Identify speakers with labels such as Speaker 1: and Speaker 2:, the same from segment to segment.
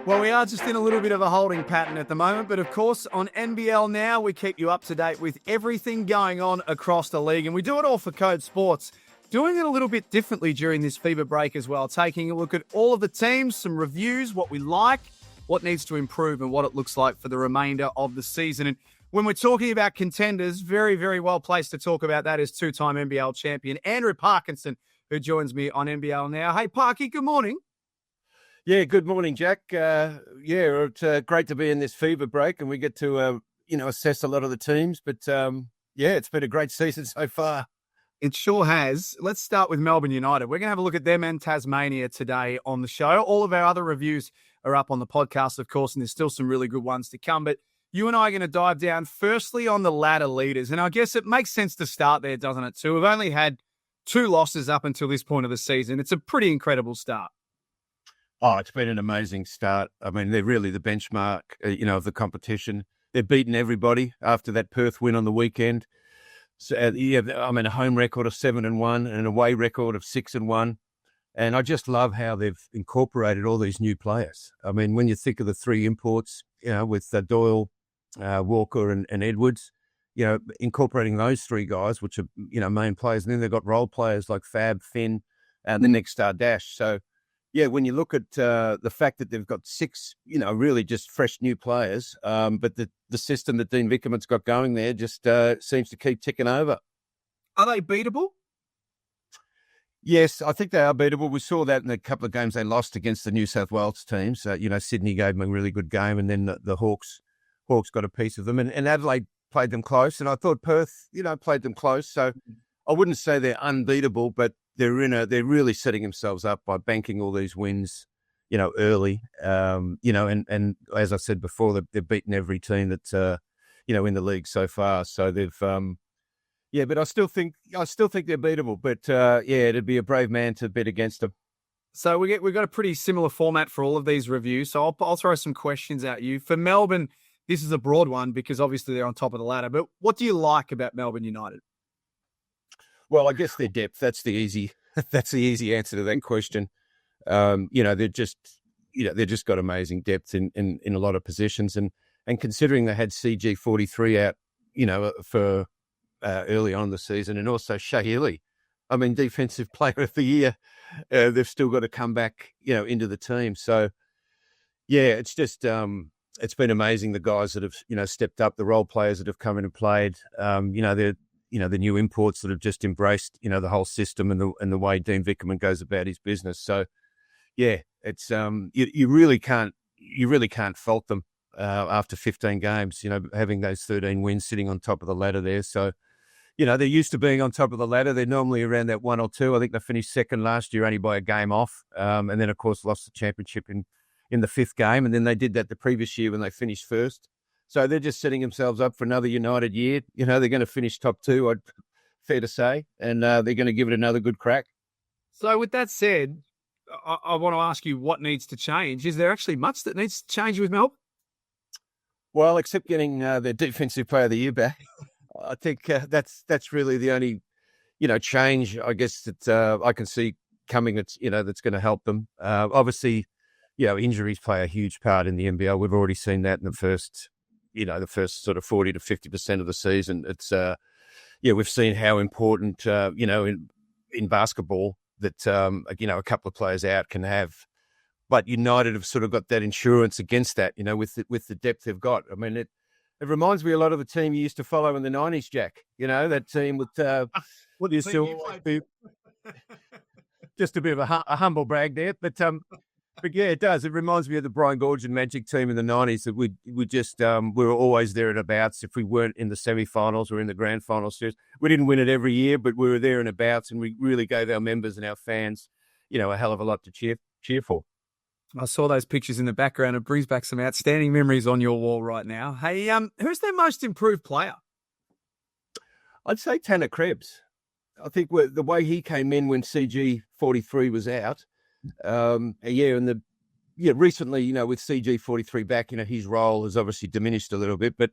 Speaker 1: Well, we are just in a little bit of a holding pattern at the moment, but of course on NBL Now, we keep you up to date with everything going on across the league, and we do it all for Code Sports, doing it a little bit differently during this FIBA break as well, taking a look at all of the teams, some reviews, what we like, what needs to improve, and what it looks like for the remainder of the season. And when we're talking about contenders, very, very well placed to talk about that is two-time NBL champion Andrew Parkinson, who joins me on NBL Now. Hey, Parky, good morning.
Speaker 2: Yeah, good morning, Jack. It's great to be in this FIBA break, and we get to, assess a lot of the teams. But, it's been a great season so far.
Speaker 1: It sure has. Let's start with Melbourne United. We're going to have a look at them and Tasmania today on the show. All of our other reviews are up on the podcast, of course, and there's still some really good ones to come. But you and I are going to dive down firstly on the ladder leaders. And I guess it makes sense to start there, doesn't it, too? We've only had 2 losses up until this point of the season. It's a pretty incredible start.
Speaker 2: Oh, it's been an amazing start. I mean, they're really the benchmark, of the competition. They've beaten everybody after that Perth win on the weekend. So, a home record of 7-1 and an away record of 6-1. And I just love how they've incorporated all these new players. I mean, when you think of the 3 imports, with Doyle, Walker and Edwards, incorporating those 3 guys, which are, main players. And then they've got role players like Fab, Finn, and the next star Dash. So, yeah, when you look at the fact that they've got 6, really just fresh new players, but the system that Dean Vickerman's got going there just seems to keep ticking over.
Speaker 1: Are they beatable?
Speaker 2: Yes, I think they are beatable. We saw that in a couple of games they lost against the New South Wales teams. Sydney gave them a really good game, and then the Hawks got a piece of them. And Adelaide played them close, and I thought Perth, played them close. So I wouldn't say they're unbeatable, but they're really setting themselves up by banking all these wins, early. And as I said before, they've beaten every team that's in the league so far. So they've but I still think they're beatable. But it'd be a brave man to bet against them.
Speaker 1: So we've got a pretty similar format for all of these reviews. So I'll throw some questions at you. For Melbourne, this is a broad one because obviously they're on top of the ladder. But what do you like about Melbourne United?
Speaker 2: Well, I guess their depth. That's the easy answer to that question. They're just got amazing depth in a lot of positions, and considering they had CG43 out, for early on in the season, and also Shahili, defensive player of the year, they've still got to come back, into the team. So, yeah, it's just it's been amazing. The guys that have stepped up, the role players that have come in and played. They're the new imports that have just embraced, the whole system and the way Dean Vickerman goes about his business. So, yeah, it's you really can't fault them after 15 games. Having those 13 wins, sitting on top of the ladder there. So, they're used to being on top of the ladder. They're normally around that 1 or 2. I think they finished second last year, only by a game off, and then of course lost the championship in the 5th game, and then they did that the previous year when they finished first. So they're just setting themselves up for another United year. They're going to finish top 2, fair to say, and they're going to give it another good crack.
Speaker 1: So with that said, I want to ask you what needs to change. Is there actually much that needs to change with Melbourne?
Speaker 2: Well, except getting their defensive player of the year back. I think that's really the only, change, I guess, that I can see coming that's going to help them. Obviously, injuries play a huge part in the NBL. We've already seen that in the first sort of 40 to 50% of the season. It's, we've seen how important, in basketball that, a couple of players out can have. But United have sort of got that insurance against that, with the depth they've got. I mean, it reminds me a lot of the team you used to follow in the 90s, Jack. That team with, what do you still be? Just a bit of a humble brag there. But yeah, it does. It reminds me of the Brian Gorge and Magic team in the 90s that we just we were always there at abouts. If we weren't in the semi-finals or in the grand final series, we didn't win it every year, but we were there in abouts, and we really gave our members and our fans, a hell of a lot to cheer for.
Speaker 1: I saw those pictures in the background. It brings back some outstanding memories on your wall right now. Hey, who's their most improved player?
Speaker 2: I'd say Tanner Krebs. I think the way he came in when CG43 was out. Recently, with CG43 back, his role has obviously diminished a little bit, but,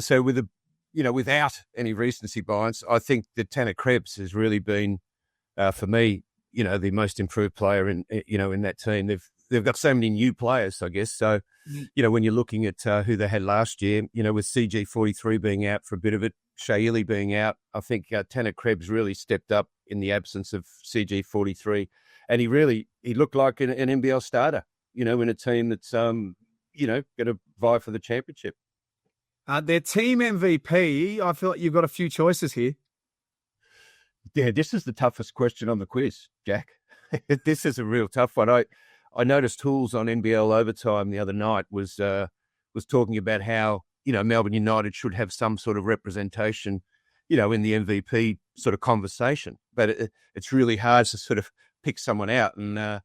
Speaker 2: so without any recency bias, I think that Tanner Krebs has really been, for me, the most improved player in that team. they've got so many new players, I guess. So, when you're looking at who they had last year, with CG43 being out for a bit of it, Shayili being out, I think Tanner Krebs really stepped up in the absence of CG43. And he looked like an NBL starter, in a team that's, going to vie for the championship.
Speaker 1: Their team MVP, I feel like you've got a few choices here.
Speaker 2: Yeah, this is the toughest question on the quiz, Jack. This is a real tough one. I noticed Hools on NBL Overtime the other night was talking about how, Melbourne United should have some sort of representation, in the MVP sort of conversation. But it's really hard to sort of pick someone out. And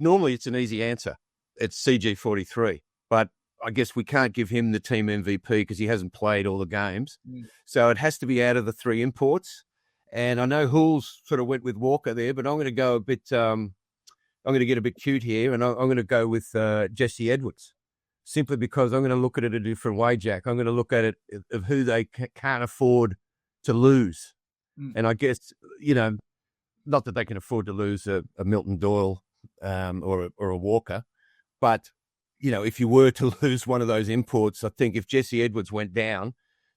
Speaker 2: normally it's an easy answer. It's CG43. But I guess we can't give him the team MVP because he hasn't played all the games. So it has to be out of the three imports. And I know Hools sort of went with Walker there, but I'm going to go a bit. I'm going to get a bit cute here, and I'm going to go with Jesse Edwards, simply because I'm going to look at it a different way, Jack. I'm going to look at it of who they can't afford to lose, and I guess not that they can afford to lose a Milton Doyle or a Walker, but if you were to lose one of those imports, I think if Jesse Edwards went down,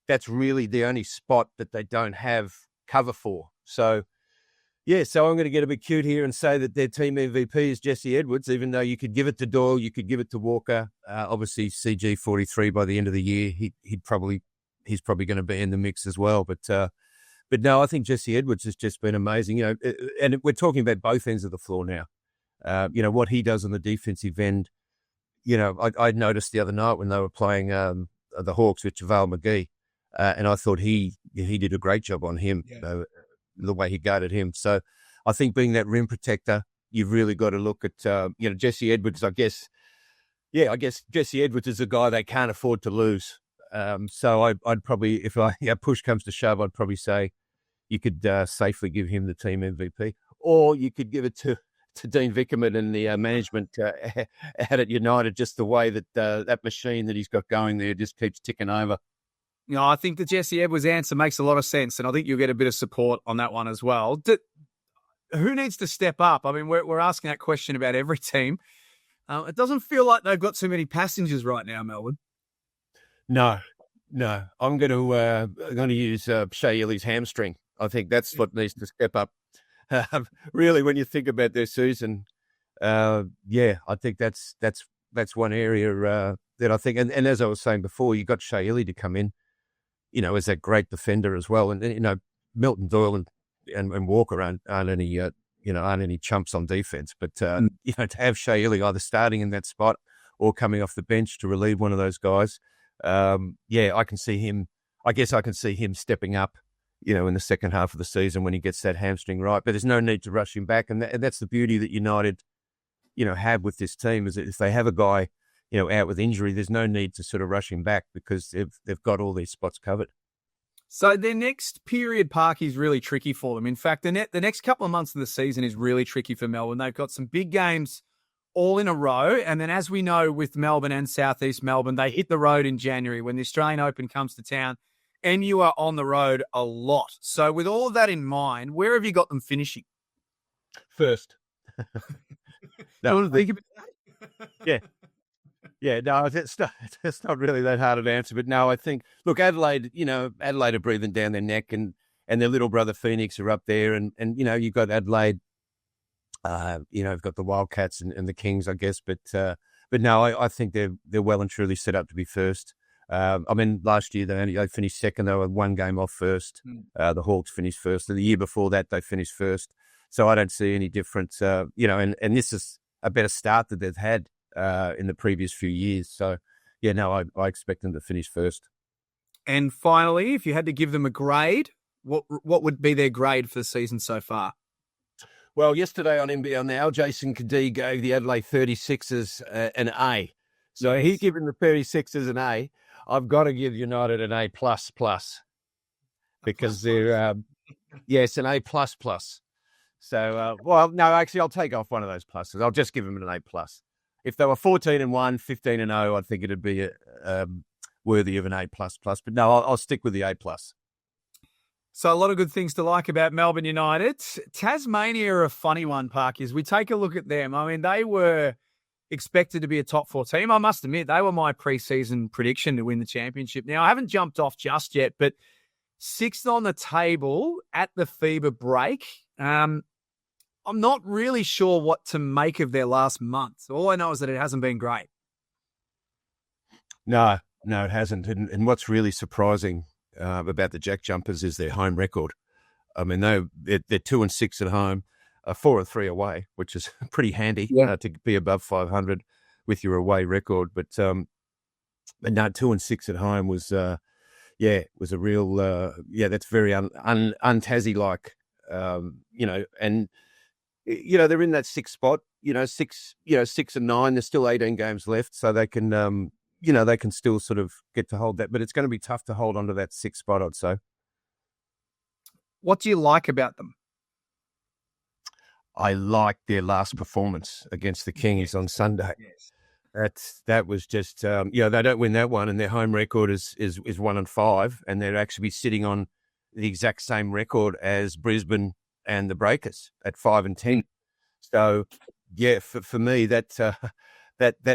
Speaker 2: that's really the only spot that they don't have cover for. So I'm going to get a bit cute here and say that their team MVP is Jesse Edwards, even though you could give it to Doyle, you could give it to Walker. Obviously CG43 by the end of the year, he's probably going to be in the mix as well. But no, I think Jesse Edwards has just been amazing. And we're talking about both ends of the floor now. What he does on the defensive end. I noticed the other night when they were playing the Hawks with JaVale McGee, and I thought he did a great job on him, the way he guarded him. So I think being that rim protector, you've really got to look at, Jesse Edwards, I guess Jesse Edwards is a guy they can't afford to lose. So I'd probably, if push comes to shove, I'd probably say you could safely give him the team MVP, or you could give it to Dean Vickerman and the management out at United, just the way that that machine that he's got going there just keeps ticking over.
Speaker 1: I think the Jesse Edwards answer makes a lot of sense, and I think you'll get a bit of support on that one as well. Who needs to step up? I mean, we're asking that question about every team. It doesn't feel like they've got too many passengers right now, Melbourne.
Speaker 2: No. I'm going to use Shayili's hamstring. I think that's what needs to step up. Really, when you think about their season, I think that's one area that I think, and as I was saying before, you got Shayili to come in, as that great defender as well, and Milton Doyle and Walker aren't any chumps on defense, but to have Shayili either starting in that spot or coming off the bench to relieve one of those guys, I can see him. I guess I can see him stepping up, in the second half of the season when he gets that hamstring right. But there's no need to rush him back, and that's the beauty that United, have with this team, is that if they have a guy, out with injury, there's no need to sort of rush him back because they've got all these spots covered.
Speaker 1: So their next period, Parky, is really tricky for them. In fact, the next couple of months of the season is really tricky for Melbourne. They've got some big games all in a row. And then, as we know, with Melbourne and Southeast Melbourne, they hit the road in January when the Australian Open comes to town, and you are on the road a lot. So with all of that in mind, where have you got them finishing?
Speaker 2: First.
Speaker 1: No, think about that.
Speaker 2: Yeah. Yeah, no, it's not really that hard an answer. But no, I think, look, Adelaide are breathing down their neck, and their little brother Phoenix are up there. And you've got Adelaide, you've got the Wildcats and the Kings, I guess. But no, I think they're well and truly set up to be first. Last year they finished second. They were one game off first. The Hawks finished first. And the year before that, they finished first. So I don't see any difference, and this is a better start that they've had in the previous few years. So, I expect them to finish first.
Speaker 1: And finally, if you had to give them a grade, what would be their grade for the season so far?
Speaker 2: Well, yesterday on NBL Now, Jason Kadee gave the Adelaide 36ers an A. So he's given the 36ers an A. I've got to give United an A++, because they're, it's an A++. So, no, actually, I'll take off one of those pluses. I'll just give them an A+. If they were 14-1, 15-0, I think it'd be worthy of an A++. But no, I'll stick with the A+.
Speaker 1: So a lot of good things to like about Melbourne United. Tasmania are a funny one, Park, as we take a look at them. I mean, they were expected to be a top 4 team. I must admit, they were my preseason prediction to win the championship. Now, I haven't jumped off just yet, but 6th on the table at the FIBA break. I'm not really sure what to make of their last month. All I know is that it hasn't been great.
Speaker 2: No, it hasn't. And what's really surprising about the JackJumpers is their home record. I mean, they're 2-6 at home, 4-3 away, which is pretty handy to be above 500 with your away record. But no, 2-6 at home was a real that's very un-Tassie-like, and they're in that 6th spot, 6 and 9. There's still 18 games left, so they can they can still sort of get to hold that, but it's going to be tough to hold onto that 6th spot, I'd say.
Speaker 1: What do you like about them?
Speaker 2: I like their last performance against the Kings on Sunday. Yes. That was just, they don't win that one, and their home record is 1-5, and they're actually sitting on the exact same record as Brisbane and the Breakers at 5-10. So, yeah, for me, that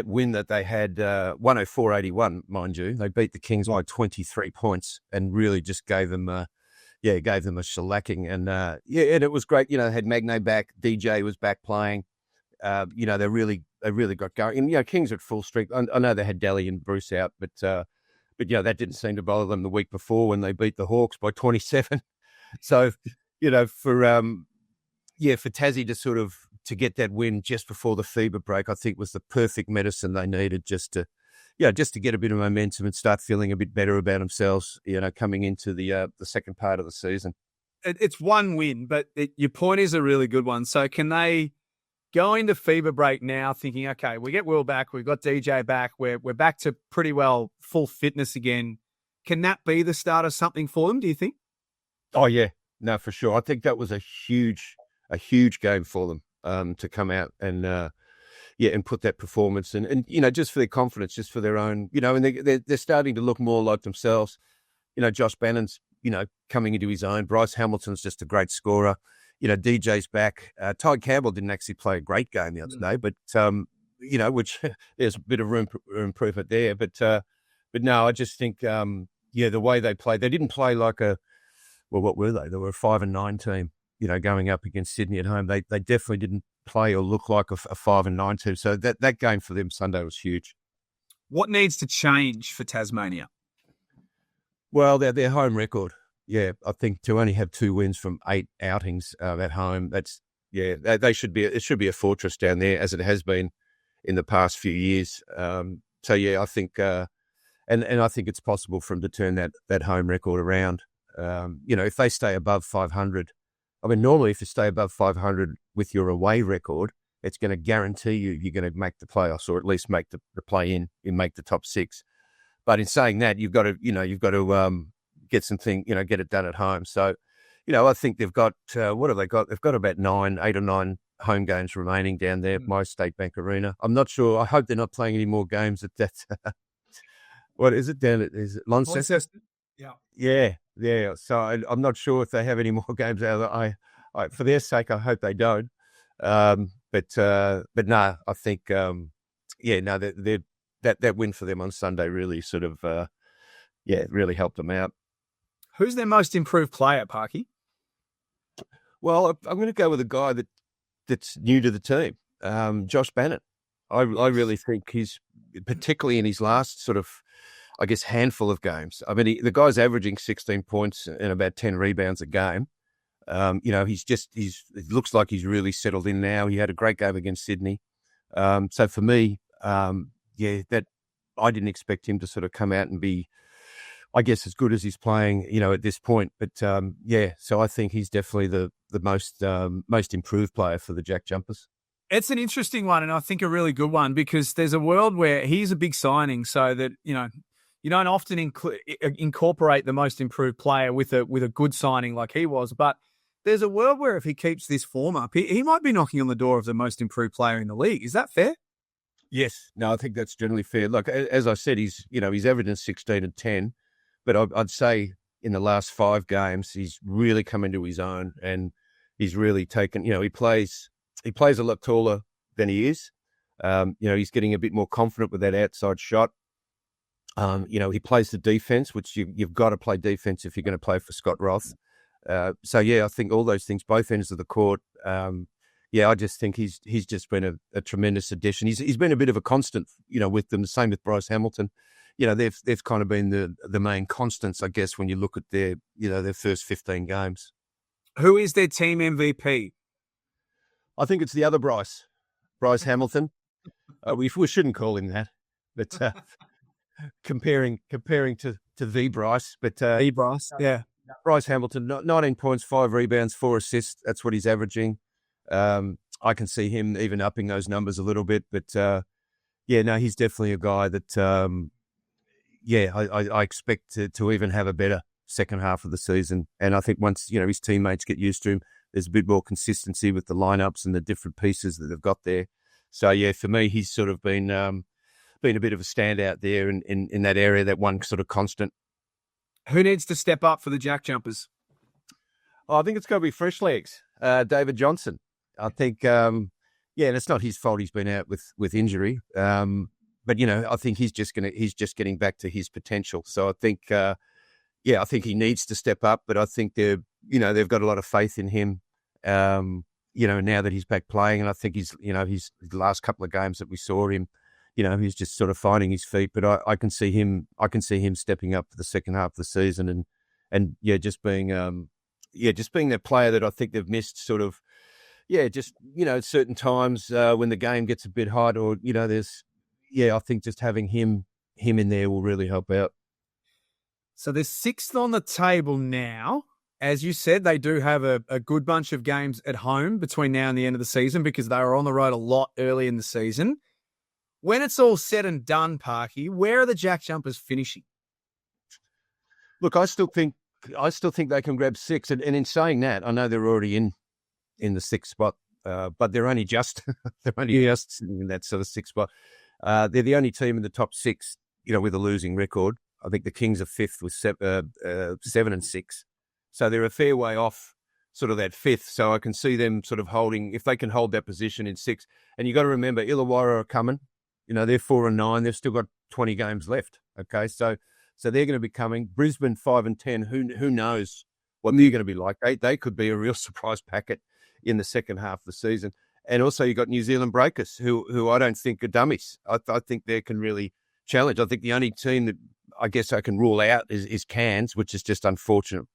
Speaker 2: win that they had, 104-81, mind you, they beat the Kings by 23 points and really just gave them a shellacking. And and it was great. They had Magnay back, DJ was back playing. They really got going. And Kings at full strength. I know they had Daly and Bruce out, but that didn't seem to bother them the week before when they beat the Hawks by 27. So for Tassie to get that win just before the FIBA break, I think was the perfect medicine they needed just to get a bit of momentum and start feeling a bit better about themselves, coming into the second part of the season.
Speaker 1: It's one win, but your point is a really good one. So can they go into FIBA break now thinking, okay, we get Will back, we've got DJ back, we're back to pretty well full fitness again. Can that be the start of something for them, do you think?
Speaker 2: Oh, yeah. No, for sure. I think that was a huge game for them to come out and put that performance and just for their confidence, just for their own, and they're starting to look more like themselves. Josh Bannon's, coming into his own. Bryce Hamilton's just a great scorer. DJ's back. Ty Campbell didn't actually play a great game the other day, but which there's a bit of room for improvement there. But no, I just think the way they played, they didn't play like what were they? They were a 5-9 team. Going up against Sydney at home, they definitely didn't play or look like a 5-9 team. So that game for them Sunday was huge.
Speaker 1: What needs to change for Tasmania?
Speaker 2: Well, their home record. Yeah, I think to only have 2 wins from 8 outings at home, it should be a fortress down there as it has been in the past few years. I think, and I think it's possible for them to turn that home record around. If they stay above 500. I mean, normally if you stay above 500 with your away record, it's going to guarantee you're going to make the playoffs or at least make the play-in and make the top 6. But in saying that, you've got to get something, get it done at home. So, I think they've got, what have they got? They've got about 8 or 9 home games remaining down there at my State Bank Arena. I'm not sure. I hope they're not playing any more games at that. What is it down at? Is it Launceston? Yeah. So I'm not sure if they have any more games out of it. I for their sake, I hope they don't. But no, I think, that win for them on Sunday really sort of, really helped them out.
Speaker 1: Who's their most improved player, Parky?
Speaker 2: Well, I'm going to go with a guy that's new to the team, Josh Bannon. I really think he's, particularly in his last sort of, I guess, handful of games. I mean, the guy's averaging 16 points and about 10 rebounds a game. It looks like he's really settled in now. He had a great game against Sydney. So for me, that I didn't expect him to sort of come out and be, I guess, as good as he's playing, at this point. But so I think he's definitely the most improved player for the JackJumpers.
Speaker 1: It's an interesting one, and I think a really good one, because there's a world where he's a big signing, so that you don't often incorporate the most improved player with a good signing like he was. But there's a world where if he keeps this form up, he might be knocking on the door of the most improved player in the league. Is that fair?
Speaker 2: Yes. No, I think that's generally fair. Look, as I said, he's averaging 16 and 10, but I'd say in the last 5 games, he's really come into his own, and he's really taken, he plays a lot taller than he is. He's getting a bit more confident with that outside shot. He plays the defense, which you've got to play defense if you're going to play for Scott Roth. I think all those things, both ends of the court. I just think he's just been a tremendous addition. He's been a bit of a constant, with them. The same with Bryce Hamilton. They've kind of been the main constants, I guess, when you look at their first 15 games.
Speaker 1: Who is their team MVP?
Speaker 2: I think it's the other Bryce Hamilton. We shouldn't call him that, but comparing to the Bryce, but
Speaker 1: The Bryce, yeah.
Speaker 2: Bryce Hamilton, 19 points, 5 rebounds, 4 assists. That's what he's averaging. I can see him even upping those numbers a little bit, but he's definitely a guy that I expect to even have a better second half of the season. And I think once his teammates get used to him, there's a bit more consistency with the lineups and the different pieces that they've got there. So for me, he's sort of been a bit of a standout there in that area, that one sort of constant.
Speaker 1: Who needs to step up for the JackJumpers?
Speaker 2: I think it's got to be fresh legs, David Johnson. I think, and it's not his fault he's been out with injury, but I think he's just getting back to his potential. So I think, I think he needs to step up. But I think they've got a lot of faith in him. Now that he's back playing, and I think he's the last couple of games that we saw him, he's just sort of finding his feet. But I can see him stepping up for the second half of the season and just being that player that I think they've missed sort of, at certain times when the game gets a bit hot or, I think just having him in there will really help out.
Speaker 1: So they're 6th on the table now. As you said, they do have a good bunch of games at home between now and the end of the season because they were on the road a lot early in the season. When it's all said and done, Parky, where are the JackJumpers finishing?
Speaker 2: Look, I still think they can grab 6. And in saying that, I know they're already in the 6th spot, but they're only just sitting in that sort of 6th spot. They're the only team in the top 6, with a losing record. I think the Kings are 5th with 7 and 6. So they're a fair way off sort of that 5th. So I can see them sort of holding, if they can hold that position in 6. And you got to remember, Illawarra are coming. They're 4 and 9. They've still got 20 games left. Okay, so they're going to be coming. Brisbane 5 and 10. Who knows what they're going to be like? They could be a real surprise packet in the second half of the season. And also you got New Zealand Breakers, who I don't think are dummies. I think they can really challenge. I think the only team that I guess I can rule out is Cairns, which is just unfortunate.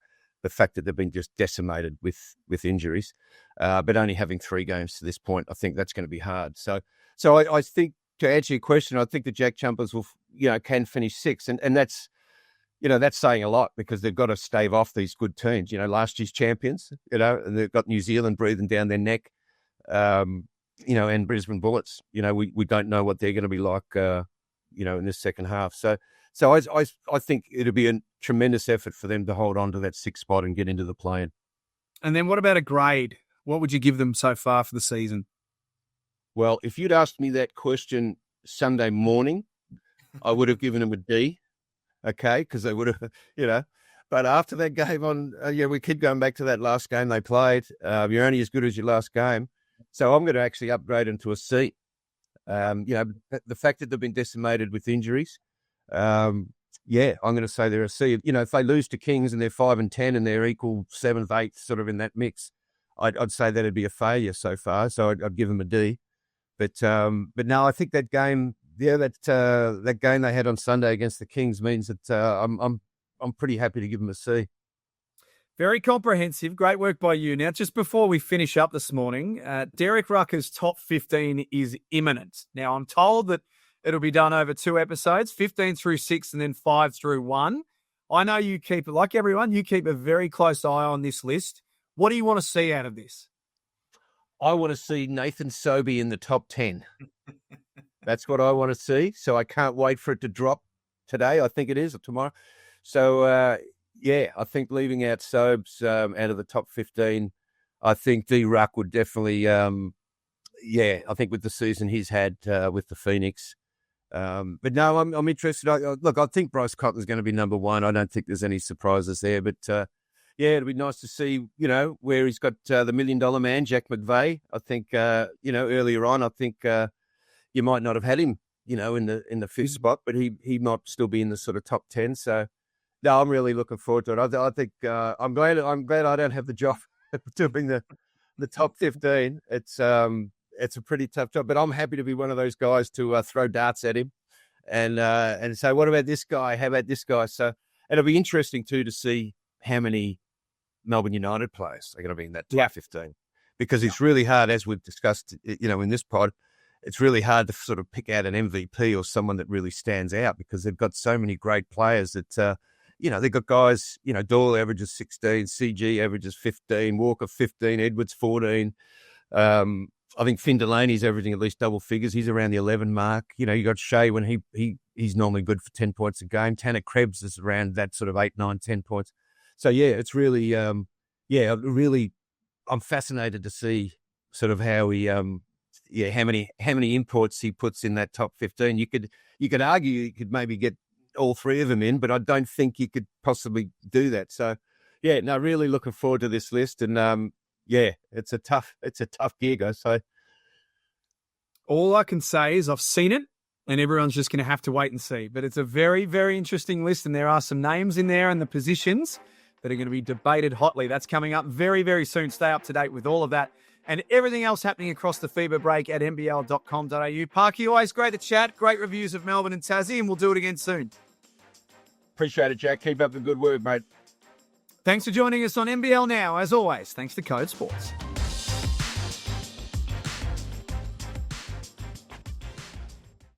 Speaker 2: The fact that they've been just decimated with injuries, but only having 3 games to this point, I think that's going to be hard. So I think, to answer your question, I think the JackJumpers will, can finish 6th, and that's, that's saying a lot because they've got to stave off these good teams. Last year's champions, and they've got New Zealand breathing down their neck, and Brisbane Bullets. We don't know what they're going to be like, in this second half. So I think it'll be a tremendous effort for them to hold on to that 6th spot and get into the play-in.
Speaker 1: And then what about a grade? What would you give them so far for the season?
Speaker 2: Well, if you'd asked me that question Sunday morning, I would have given them a D, okay, because they would have, But after that game we keep going back to that last game they played. You're only as good as your last game. So I'm going to actually upgrade them to a C. The fact that they've been decimated with injuries, I'm going to say they're a C. If they lose to Kings and they're 5 and 10 and they're equal 7th, 8th, sort of in that mix, I'd say that'd be a failure so far. So I'd give them a D. But no, I think that game, that game they had on Sunday against the Kings means that I'm pretty happy to give them a C.
Speaker 1: Very comprehensive. Great work by you. Now, just before we finish up this morning, Derek Rucker's top 15 is imminent. Now, I'm told that it'll be done over 2 episodes, 15 through 6 and then 5 through 1. I know you keep, like everyone, you keep a very close eye on this list. What do you want to see out of this?
Speaker 2: I want to see Nathan Sobey in the top 10. That's what I want to see. So I can't wait for it to drop today, I think it is, or tomorrow. So, I think leaving out Sobes out of the top 15, I think D-Ruck would definitely, I think with the season he's had with the Phoenix. But no, I'm interested. Look, I think Bryce Cotton's going to be number 1. I don't think there's any surprises there. But, it'll be nice to see, where he's got the $1 million man, Jack McVeigh. I think, earlier on, I think, you might not have had him, in the fifth spot, but he might still be in the sort of top 10. So no, I'm really looking forward to it. I think I'm glad I don't have the job of doing the top 15. It's a pretty tough job, but I'm happy to be one of those guys to throw darts at him and say, what about this guy? How about this guy? So it'll be interesting too to see how many Melbourne United players are going to be in that top 15, because it's really hard, as we've discussed, in this pod, it's really hard to sort of pick out an MVP or someone that really stands out, because they've got so many great players that, they've got guys, Doyle averages 16, CG averages 15, Walker 15, Edwards 14. I think Finn Delaney's averaging at least double figures. He's around the 11 mark. You got Shea when he's normally good for 10 points a game. Tanner Krebs is around that sort of 8, 9, 10 points. So yeah, it's really, I'm fascinated to see sort of how he, how many imports he puts in that top 15. You could argue you could maybe get all three of them in, but I don't think you could possibly do that. So yeah, no, really looking forward to this list, and it's a tough gig, I say.
Speaker 1: All I can say is I've seen it, and everyone's just going to have to wait and see. But it's a very, very interesting list, and there are some names in there and the positions that are going to be debated hotly. That's coming up very, very soon. Stay up to date with all of that and everything else happening across the FIBA break at nbl.com.au. Parky, always great to chat. Great reviews of Melbourne and Tassie, and we'll do it again soon.
Speaker 2: Appreciate it, Jack. Keep up the good work, mate.
Speaker 1: Thanks for joining us on NBL Now. As always, thanks to Code Sports.